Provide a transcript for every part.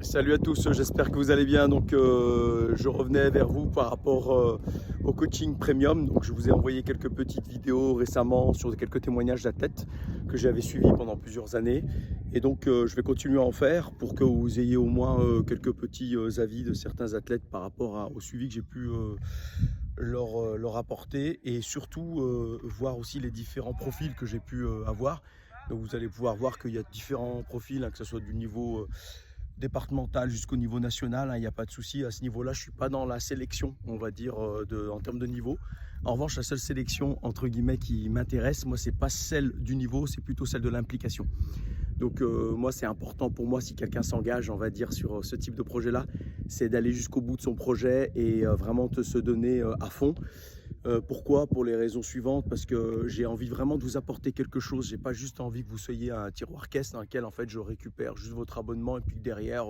Salut à tous, j'espère que vous allez bien. Donc, je revenais vers vous par rapport au coaching premium. Donc, je vous ai envoyé quelques petites vidéos récemment sur quelques témoignages d'athlètes que j'avais suivis pendant plusieurs années. Et donc, je vais continuer à en faire pour que vous ayez au moins quelques petits avis de certains athlètes par rapport au suivi que j'ai pu leur apporter et surtout voir aussi les différents profils que j'ai pu avoir. Donc, vous allez pouvoir voir qu'il y a différents profils, hein, que ce soit du niveau départemental jusqu'au niveau national, hein, il n'y a pas de souci à ce niveau-là. Je ne suis pas dans la sélection, on va dire, en termes de niveau. En revanche, la seule sélection, entre guillemets, qui m'intéresse, moi, c'est pas celle du niveau, c'est plutôt celle de l'implication. Donc, moi, c'est important pour moi, si quelqu'un s'engage, on va dire, sur ce type de projet-là, c'est d'aller jusqu'au bout de son projet et vraiment de se donner à fond. Pourquoi? Pour les raisons suivantes, parce que j'ai envie vraiment de vous apporter quelque chose. J'ai pas juste envie que vous soyez un tiroir caisse dans lequel en fait je récupère juste votre abonnement et puis que derrière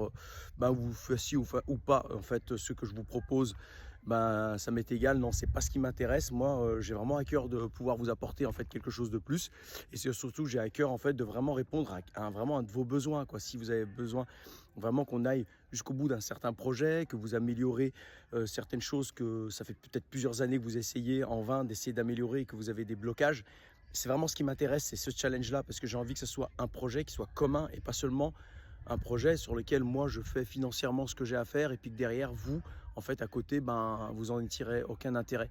vous fassiez ou pas en fait ce que je vous propose, ça m'est égal. Non, c'est pas ce qui m'intéresse. Moi, j'ai vraiment à cœur de pouvoir vous apporter en fait quelque chose de plus, et c'est surtout j'ai à cœur en fait de vraiment répondre à vraiment un de vos besoins, quoi. Si vous avez besoin vraiment qu'on aille jusqu'au bout d'un certain projet, que vous améliorez certaines choses que ça fait peut-être plusieurs années que vous essayez en vain d'essayer d'améliorer et que vous avez des blocages. C'est vraiment ce qui m'intéresse, c'est ce challenge-là, parce que j'ai envie que ce soit un projet qui soit commun et pas seulement un projet sur lequel moi je fais financièrement ce que j'ai à faire et puis que derrière vous, en fait à côté, vous en tirez aucun intérêt.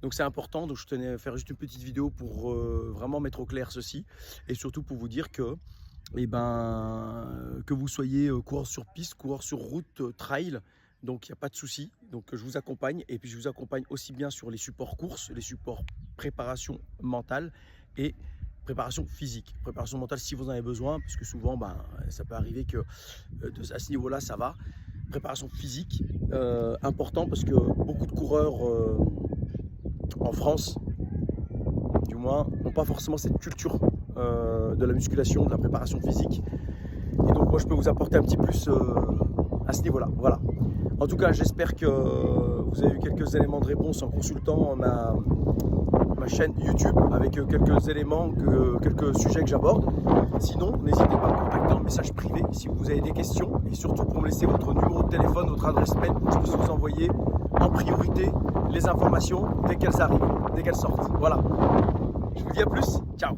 Donc c'est important, donc je tenais à faire juste une petite vidéo pour vraiment mettre au clair ceci et surtout pour vous dire que que vous soyez coureur sur piste, coureur sur route, trail, donc il n'y a pas de souci. Donc je vous accompagne et puis je vous accompagne aussi bien sur les supports course, les supports préparation mentale et préparation physique. Préparation mentale si vous en avez besoin, parce que souvent ça peut arriver que à ce niveau-là ça va. Préparation physique, important parce que beaucoup de coureurs en France, du moins, n'ont pas forcément cette culture de la musculation, de la préparation physique. Et donc moi je peux vous apporter un petit plus à ce niveau-là. Voilà. En tout cas, j'espère que vous avez eu quelques éléments de réponse en consultant ma chaîne YouTube avec quelques éléments, quelques sujets que j'aborde. Sinon, n'hésitez pas à me contacter en message privé si vous avez des questions et surtout pour me laisser votre numéro de téléphone, votre adresse mail pour que je puisse vous envoyer en priorité les informations dès qu'elles arrivent, dès qu'elles sortent. Voilà. Je vous dis à plus. Ciao.